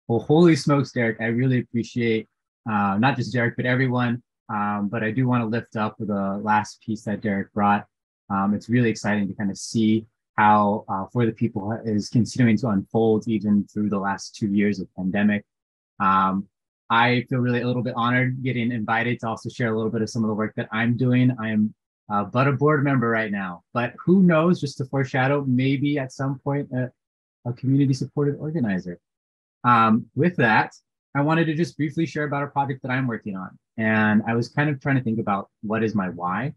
Well, holy smokes, Derek. I really appreciate not just Derek, but everyone. But I do want to lift up the last piece that Derek brought. It's really exciting to kind of see how, for the people, is continuing to unfold even through the last 2 years of pandemic. Um, I feel really a little bit honored getting invited to also share a little bit of some of the work that I'm doing. I am but a board member right now, but who knows, just to foreshadow, maybe at some point a community supported organizer. With that, I wanted to just briefly share about a project that I'm working on. And I was kind of trying to think about what is my why.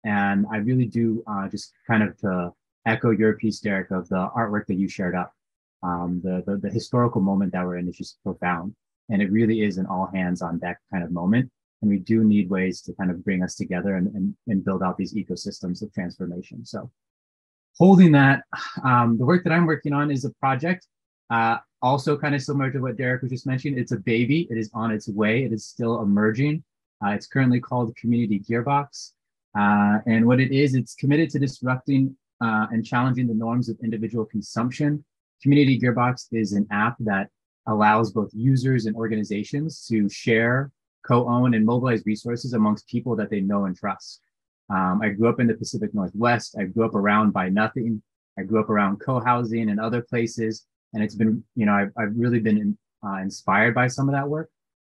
And I really do just kind of to echo your piece, Derek, of the artwork that you shared up. The historical moment that we're in is just profound. And it really is an all hands on deck kind of moment. And we do need ways to kind of bring us together and build out these ecosystems of transformation. So holding that, the work that I'm working on is a project also kind of similar to what Derek was just mentioning. It's a baby. It is on its way. It is still emerging. It's currently called Community Gearbox. And what it is, it's committed to disrupting and challenging the norms of individual consumption. Community Gearbox is an app that allows both users and organizations to share, co-own, and mobilize resources amongst people that they know and trust. I grew up in the Pacific Northwest. I grew up around Buy Nothing. I grew up around co-housing and other places. And it's been, I've really been inspired by some of that work.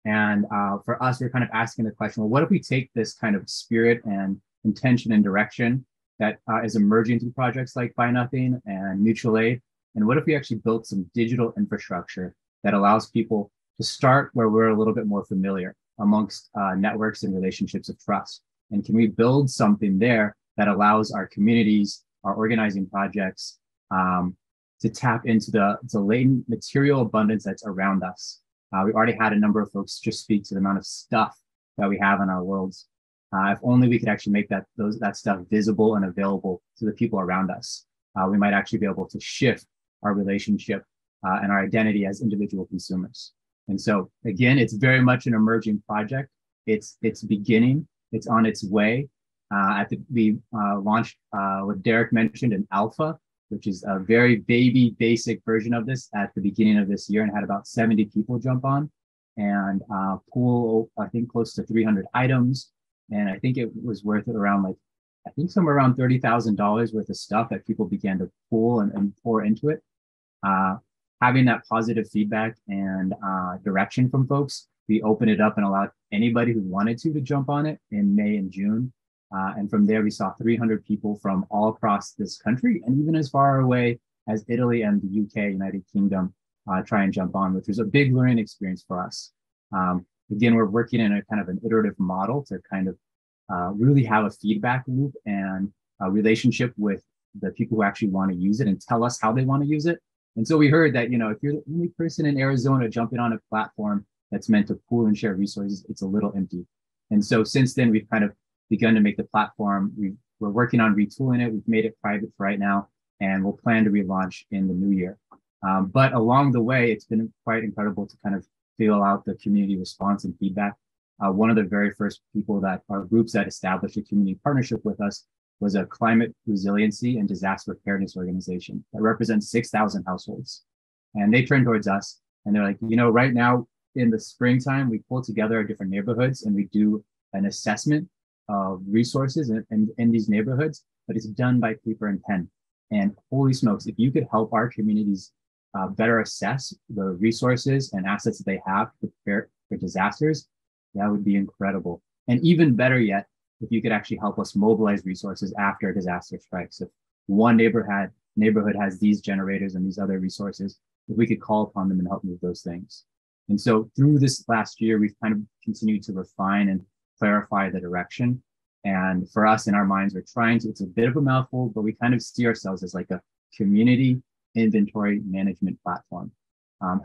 And for us, we're kind of asking the question, well, what if we take this kind of spirit and intention and direction that is emerging through projects like Buy Nothing and Mutual Aid? And what if we actually built some digital infrastructure that allows people to start where we're a little bit more familiar amongst networks and relationships of trust? And can we build something there that allows our communities, our organizing projects, to tap into the latent material abundance that's around us? We already had a number of folks just speak to the amount of stuff that we have in our worlds. If only we could actually make that stuff visible and available to the people around us, we might actually be able to shift our relationship and our identity as individual consumers. And so, again, it's very much an emerging project. It's beginning. It's on its way. We launched what Derek mentioned, an alpha, which is a very baby basic version of this at the beginning of this year, and had about 70 people jump on and pool, I think, close to 300 items. And I think it was worth it around somewhere around $30,000 worth of stuff that people began to pool and pour into it. Having that positive feedback and direction from folks, we opened it up and allowed anybody who wanted to jump on it in May and June. And from there, we saw 300 people from all across this country and even as far away as Italy and the UK, United Kingdom, try and jump on, which was a big learning experience for us. Again, we're working in a kind of an iterative model to kind of really have a feedback loop and a relationship with the people who actually want to use it and tell us how they want to use it. And so we heard that, if you're the only person in Arizona jumping on a platform that's meant to pool and share resources, it's a little empty. And so since then, we've kind of begun to make the platform. We're working on retooling it. We've made it private for right now, and we'll plan to relaunch in the new year. But along the way, it's been quite incredible to kind of feel out the community response and feedback. One of the very first people that are groups that established a community partnership with us was a climate resiliency and disaster preparedness organization that represents 6,000 households. And they turned towards us and they're like, right now in the springtime, we pull together our different neighborhoods and we do an assessment of resources in these neighborhoods, but it's done by paper and pen. And holy smokes, if you could help our communities better assess the resources and assets that they have to prepare for disasters, that would be incredible. And even better yet, if you could actually help us mobilize resources after a disaster strikes. If one neighborhood has these generators and these other resources, if we could call upon them and help move those things. And so through this last year, we've kind of continued to refine and clarify the direction. And for us in our minds, it's a bit of a mouthful, but we kind of see ourselves as like a community inventory management platform,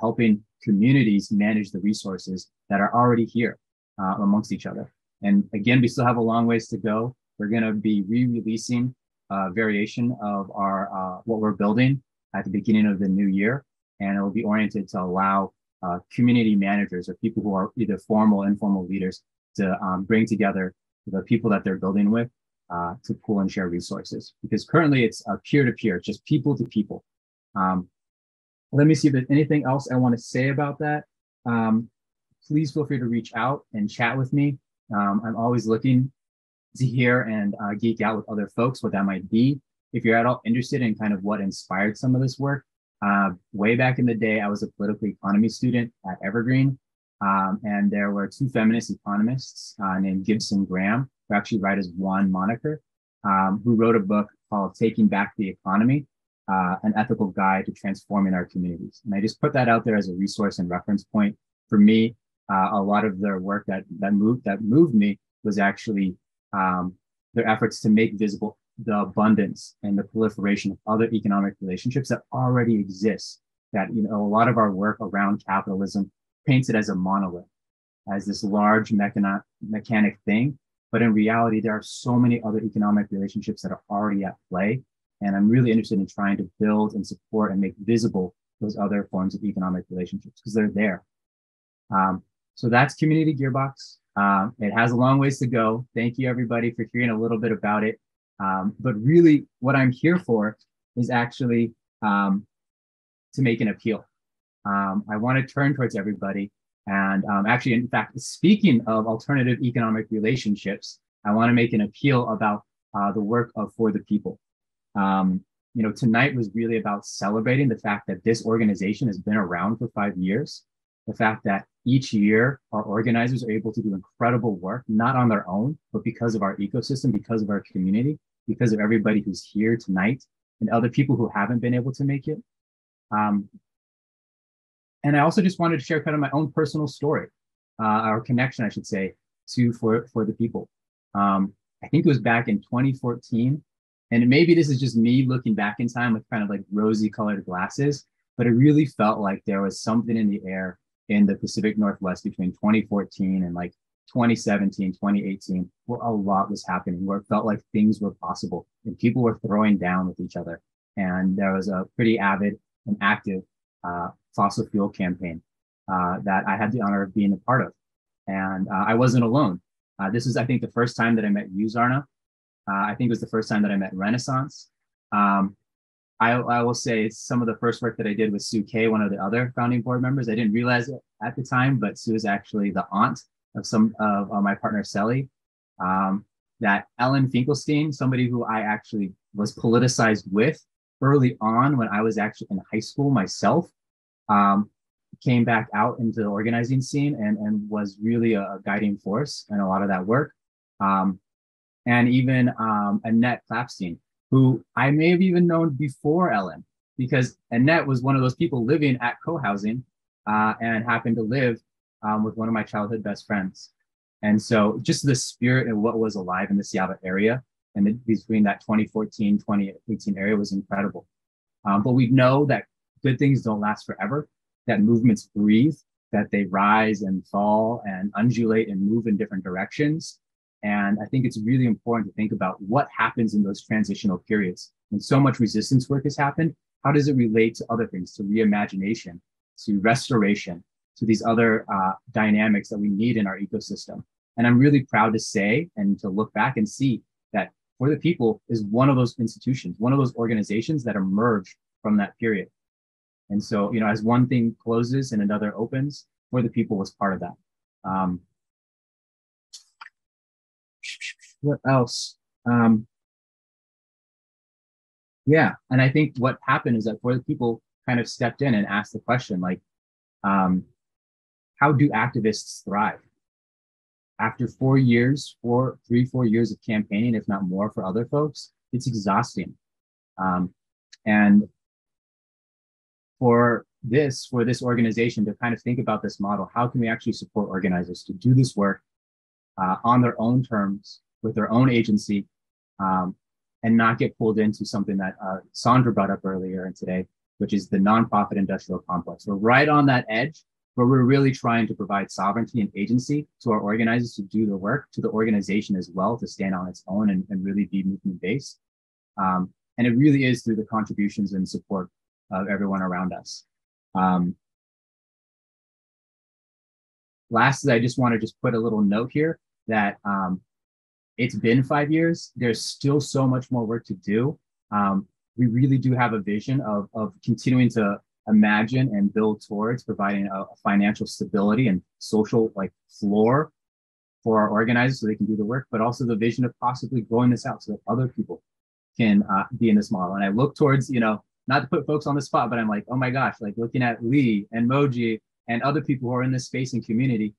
helping communities manage the resources that are already here amongst each other. And again, we still have a long ways to go. We're going to be re-releasing a variation of our what we're building at the beginning of the new year. And it will be oriented to allow community managers or people who are either formal or informal leaders to bring together the people that they're building with to pool and share resources. Because currently it's peer-to-peer, it's just people to people. Let me see if there's anything else I want to say about that. Um, Please feel free to reach out and chat with me. I'm always looking to hear and geek out with other folks, what that might be. If you're at all interested in kind of what inspired some of this work, way back in the day, I was a political economy student at Evergreen. And there were two feminist economists named Gibson Graham, who actually write as one moniker, who wrote a book called Taking Back the Economy, an ethical guide to transforming our communities. And I just put that out there as a resource and reference point. For me, a lot of their work that moved me was actually their efforts to make visible the abundance and the proliferation of other economic relationships that already exist. That, you know, a lot of our work around capitalism paints it as a monolith, as this large mechanic thing. But in reality, there are so many other economic relationships that are already at play. And I'm really interested in trying to build and support and make visible those other forms of economic relationships because they're there. So that's Community Gearbox. It has a long ways to go. Thank you, everybody, for hearing a little bit about it. But really, what I'm here for is actually to make an appeal. I want to turn towards everybody. And actually, in fact, speaking of alternative economic relationships, I want to make an appeal about the work of For the People. You know, tonight was really about celebrating the fact that this organization has been around for 5 years. The fact that each year our organizers are able to do incredible work, not on their own, but because of our ecosystem, because of our community, because of everybody who's here tonight and other people who haven't been able to make it. And I also just wanted to share kind of my own personal story, our connection, I should say, to For the People. I think it was back in 2014. And maybe this is just me looking back in time with kind of like rosy colored glasses, but it really felt like there was something in the air in the Pacific Northwest between 2014 and like 2017, 2018, where a lot was happening, where it felt like things were possible and people were throwing down with each other. And there was a pretty avid and active fossil fuel campaign that I had the honor of being a part of. And I wasn't alone. This is, I think, the first time that I met you, Zarna. I think it was the first time that I met Renaissance. I will say it's some of the first work that I did with Sue Kay, one of the other founding board members. I didn't realize it at the time, but Sue is actually the aunt of some of my partner, Sally. That Ellen Finkelstein, somebody who I actually was politicized with early on when I was actually in high school myself, came back out into the organizing scene and was really a guiding force in a lot of that work. And even Annette Clapstein, who I may have even known before Ellen, because Annette was one of those people living at co-housing and happened to live with one of my childhood best friends. And so just the spirit of what was alive in the Seattle area and between that 2014, 2018 area was incredible. But we know that good things don't last forever, that movements breathe, that they rise and fall and undulate and move in different directions. And I think it's really important to think about what happens in those transitional periods. When so much resistance work has happened, how does it relate to other things, to reimagination, to restoration, to these other dynamics that we need in our ecosystem? And I'm really proud to say and to look back and see that For the People is one of those institutions, one of those organizations that emerged from that period. And so, you know, as one thing closes and another opens, For the People was part of that. What else? Yeah, and I think what happened is that For the People kind of stepped in and asked the question, like, how do activists thrive? After 4 years, 4 years of campaigning, if not more for other folks, it's exhausting. And for this organization to kind of think about this model, how can we actually support organizers to do this work on their own terms, with their own agency, and not get pulled into something that Sandra brought up earlier and today, which is the nonprofit industrial complex. We're right on that edge where we're really trying to provide sovereignty and agency to our organizers to do the work, to the organization as well, to stand on its own and really be movement-based. And it really is through the contributions and support of everyone around us. Lastly, I just want to put a little note here that it's been 5 years. There's still so much more work to do. We really do have a vision of continuing to imagine and build towards providing a financial stability and social like floor for our organizers so they can do the work, but also the vision of possibly growing this out so that other people can be in this model. And I look towards, not to put folks on the spot, but I'm like, oh my gosh, like looking at Lee and Moji and other people who are in this space and community,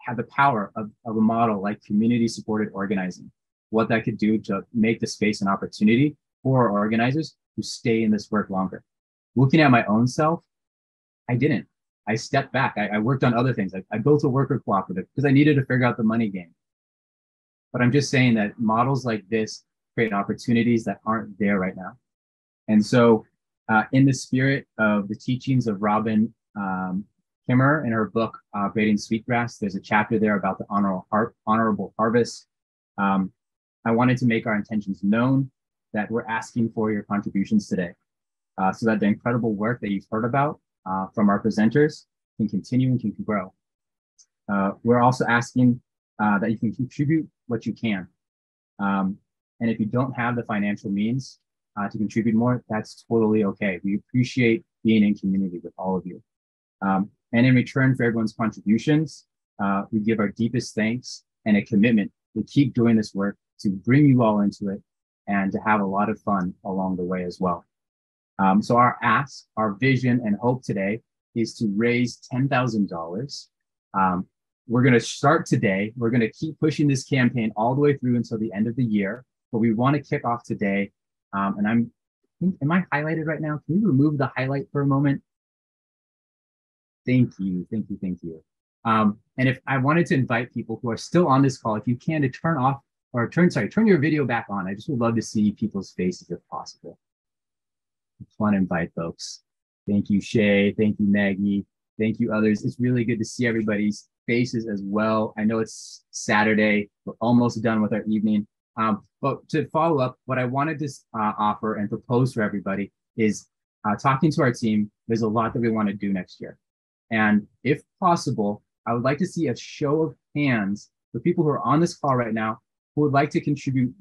have the power of a model like community supported organizing, what that could do to make the space an opportunity for our organizers to stay in this work longer. Looking at my own self, I didn't. I stepped back. I worked on other things. I built a worker cooperative because I needed to figure out the money game. But I'm just saying that models like this create opportunities that aren't there right now. And so in the spirit of the teachings of Robin Kimmer in her book, Grading Sweetgrass, there's a chapter there about the honorable harvest. I wanted to make our intentions known that we're asking for your contributions today so that the incredible work that you've heard about from our presenters can continue and can grow. We're also asking that you can contribute what you can. And if you don't have the financial means to contribute more, that's totally okay. We appreciate being in community with all of you. And in return for everyone's contributions, we give our deepest thanks and a commitment to keep doing this work, to bring you all into it, and to have a lot of fun along the way as well. So our ask, our vision and hope today is to raise $10,000. We're going to start today. We're going to keep pushing this campaign all the way through until the end of the year, but we want to kick off today. And am I highlighted right now? Can you remove the highlight for a moment? Thank you. And if I wanted to invite people who are still on this call, if you can, to turn your video back on. I just would love to see people's faces if possible. I just want to invite folks. Thank you, Shay. Thank you, Maggie. Thank you, others. It's really good to see everybody's faces as well. I know it's Saturday. We're almost done with our evening. But to follow up, what I wanted to offer and propose for everybody is talking to our team. There's a lot that we want to do next year. And if possible, I would like to see a show of hands for people who are on this call right now who would like to contribute,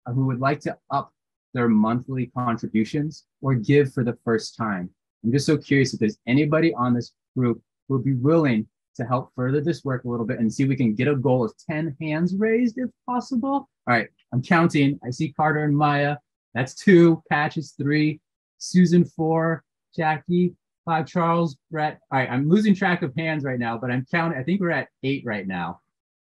who would like to up their monthly contributions or give for the first time. I'm just so curious if there's anybody on this group who would be willing to help further this work a little bit and see if we can get a goal of 10 hands raised if possible. All right, I'm counting. I see Carter and Maya. That's 2. Patch is 3. Susan 4. Jackie 5. Charles, Brett. All right, I'm losing track of hands right now, but I'm counting. I think we're at 8 right now.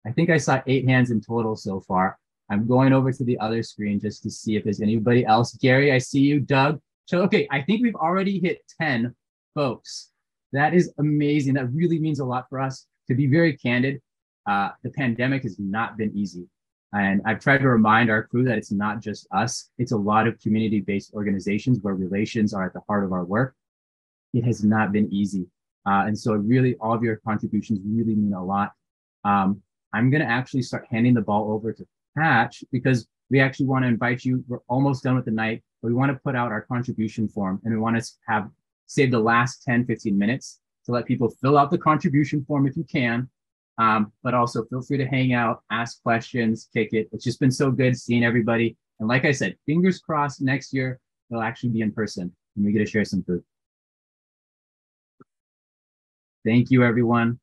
I think I saw 8 hands in total so far. I'm going over to the other screen just to see if there's anybody else. Gary, I see you. Doug. So, okay, I think we've already hit 10 folks. That is amazing. That really means a lot for us. To be very candid, the pandemic has not been easy. And I've tried to remind our crew that it's not just us. It's a lot of community-based organizations where relations are at the heart of our work. It has not been easy. And so really all of your contributions really mean a lot. I'm going to actually start handing the ball over to Patch because we actually want to invite you. We're almost done with the night, but we want to put out our contribution form and we want to have save the last 10, 15 minutes to let people fill out the contribution form if you can, but also feel free to hang out, ask questions, kick it. It's just been so good seeing everybody. And like I said, fingers crossed next year, it'll actually be in person and we get to share some food. Thank you, everyone.